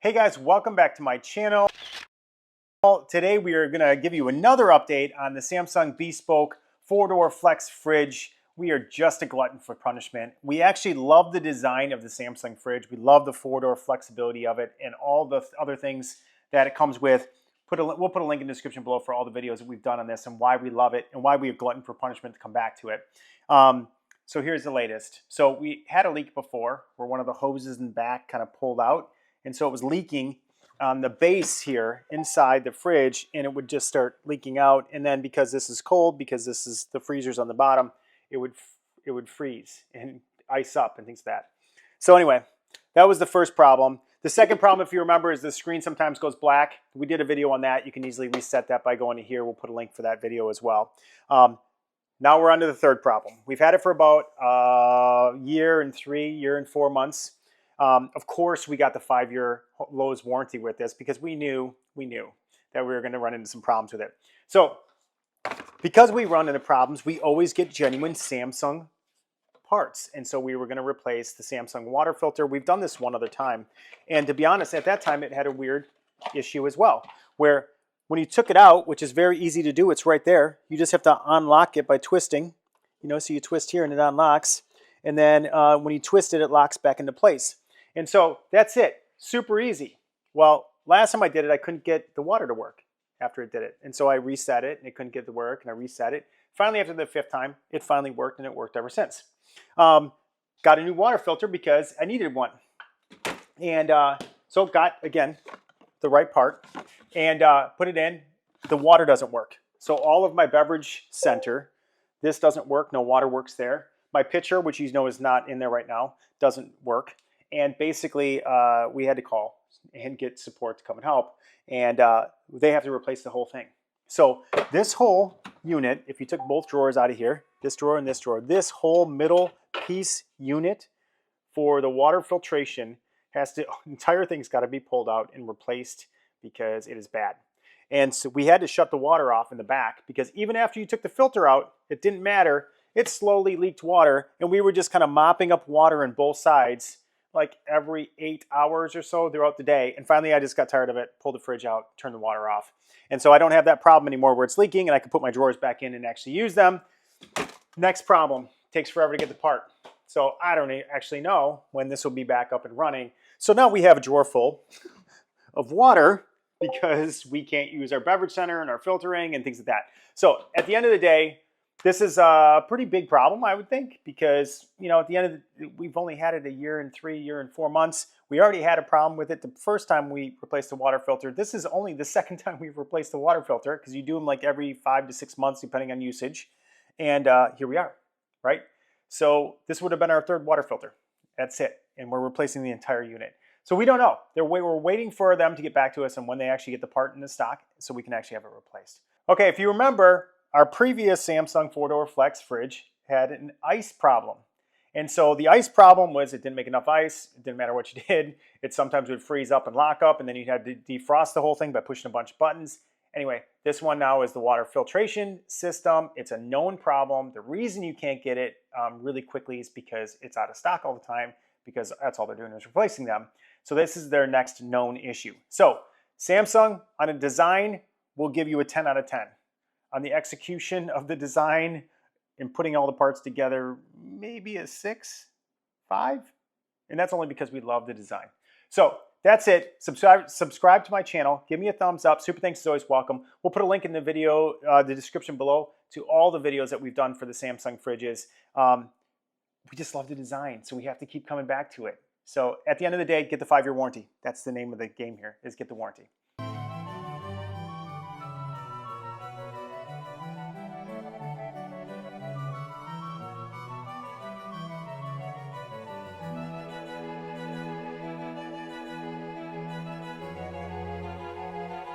Hey guys, welcome back to my channel. Today we are going to give you another update on the Samsung Bespoke 4-door flex fridge. We are just a glutton for punishment. We actually love the design of the Samsung fridge. We love the 4-door flexibility of it and all the other things that it comes with. We'll put a link in the description below for all the videos that we've done on this and why we love it and why we are glutton for punishment to come back to it. So here's the latest. So we had a leak before where one of the hoses in the back kind of pulled out. And so it was leaking on the base here inside the fridge, and it would just start leaking out. And then because this is cold, because this is the freezers on the bottom, it would freeze and ice up and things like that. So anyway, that was the first problem. The second problem, if you remember, is the screen sometimes goes black. We did a video on that. You can easily reset that by going to here. We'll put a link for that video as well. Now we're on to the third problem. We've had it for about a year and 4 months. Of course, we got the 5-year Lowe's warranty with this because we knew that we were going to run into some problems with it. So because we run into problems, we always get genuine Samsung parts. And so we were going to replace the Samsung water filter. We've done this one other time. And to be honest, at that time, it had a weird issue as well, where when you took it out, which is very easy to do, it's right there. You just have to unlock it by twisting, so you twist here and it unlocks. And then when you twist it, it locks back into place. And so that's it, super easy. Well, last time I did it, I couldn't get the water to work after it did it. And so I reset it and it couldn't get to work and I reset it. Finally, after the 5th time, it finally worked and it worked ever since. Got a new water filter because I needed one. And so got, again, the right part and put it in. The water doesn't work. So all of my beverage center, this doesn't work. No water works there. My pitcher, which you know is not in there right now, doesn't work. And basically, we had to call and get support to come and help. And they have to replace the whole thing. So this whole unit, if you took both drawers out of here, this drawer and this drawer, this whole middle piece unit for the water filtration entire thing's got to be pulled out and replaced because it is bad. And so we had to shut the water off in the back because even after you took the filter out, it didn't matter. It slowly leaked water and we were just kind of mopping up water on both sides like every 8 hours or so throughout the day. And finally, I just got tired of it, pulled the fridge out, turned the water off. And so I don't have that problem anymore where it's leaking and I can put my drawers back in and actually use them. Next problem, takes forever to get the part. So I don't actually know when this will be back up and running. So now we have a drawer full of water because we can't use our beverage center and our filtering and things like that. So at the end of the day, this is a pretty big problem, I would think, because, at the end of we've only had it a year and 4 months. We already had a problem with it the first time we replaced the water filter. This is only the second time we've replaced the water filter because you do them like every 5 to 6 months, depending on usage. And here we are, right? So this would have been our 3rd water filter. That's it. And we're replacing the entire unit. So we don't know. We're waiting for them to get back to us and when they actually get the part in the stock so we can actually have it replaced. Okay, if you remember, our previous Samsung 4-door flex fridge had an ice problem. And so the ice problem was it didn't make enough ice. It didn't matter what you did. It sometimes would freeze up and lock up, and then you had to defrost the whole thing by pushing a bunch of buttons. Anyway, this one now is the water filtration system. It's a known problem. The reason you can't get it really quickly is because it's out of stock all the time because that's all they're doing is replacing them. So this is their next known issue. So Samsung on a design will give you a 10 out of 10. On the execution of the design and putting all the parts together, maybe a 6, 5. And that's only because we love the design. So that's it. Subscribe to my channel. Give me a thumbs up. Super thanks is always welcome. We'll put a link in the video, the description below to all the videos that we've done for the Samsung fridges. We just love the design, so we have to keep coming back to it. So at the end of the day, get the 5-year warranty. That's the name of the game here, is get the warranty.